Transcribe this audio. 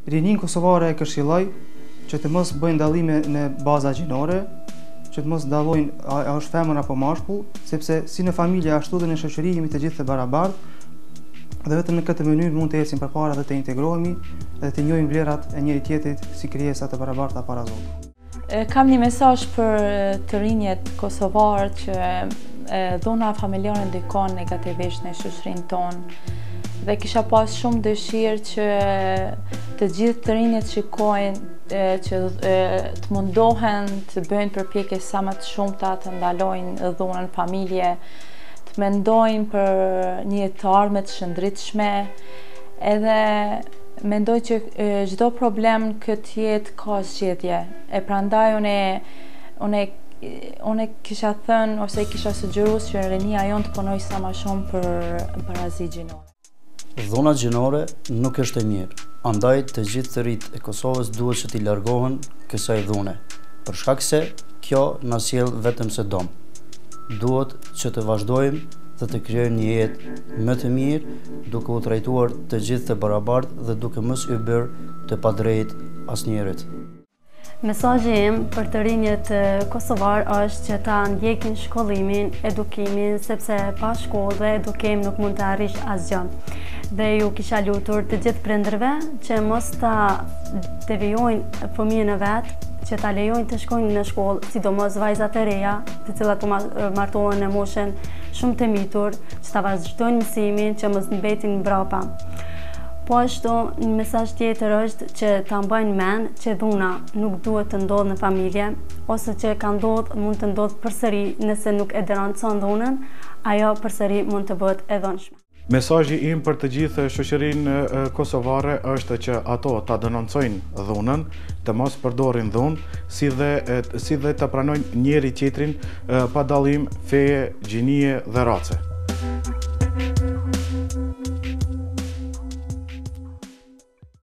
Rinin kosovare e këshilloj që të mos bëjnë dallime në baza gjinore, që të mos dallojnë a është femër apo mashkull, sepse si në familje ashtu dhe në shoqëri jemi të gjithë të barabartë, dhe vetëm në këtë mënyrë mund të ecim përpara dhe të integrohemi dhe të njohim vlerat e njëri tjetrit si krijesa të barabarta para Zotit. Kam një mesazh për të rinjt kosovar që dhuna familjare ndikon negativisht në shoqërinë tonë dhe kisha pas shumë dëshirë që të gjithë të rinjt shikojnë që të mundohen të bëjnë përpjekje sa më të shumta të ndalojnë dhunën familje, të mendojnë për një jetë të ardhme të shëndritshme, edhe mendoj që çdo problem këtë jetë ka zgjedhje. E prandaj unë kisha thënë ose kisha sugjeruar që rinia jonë të punoj sa më shumë për barazi gjinore. Dhuna gjinore nuk është e mirë, andaj të gjithë të rinjt e Kosovës duhet që t'i largohen kësaj dhune, për shkak se kjo na sjell vetëm së dom. Duhet që të vazhdojmë dhe të krijojmë një jetë më të mirë, duke u trajtuar të gjithë të barabartë dhe duke mos u bërë të padrejtë asnjërit. Mesazhi im për të rinjt kosovar është që ta ndjekin shkollimin, edukimin, sepse pa shkollë dhe edukim nuk mund të arrish asgjë. Dhe ju kisha lutur të gjithë prindërve që mos ta devijojnë fëmijën e vet, që ta lejojnë të shkojnë në shkollë, sidomos vajzat e reja, të cilat po martohen në moshën shumë të mitur, që ta vazhdojnë mësimin, që mos mbetin mbrapa. Po ashtu, një mesazh tjetër është që ta mbajnë mend që dhuna nuk duhet të ndodhë në familje, ose që ka ndodhur mund të ndodhë përsëri nëse nuk e denoncon dhunën, ajo përsëri mund të bëhet e dhunshme. Mesazhi im për të gjithë shoqërinë kosovare është që ato ta denoncojnë dhunën, të mos përdorin dhunë, si dhe të pranojnë njëri tjetrin pa dallim feje, gjinie dhe race.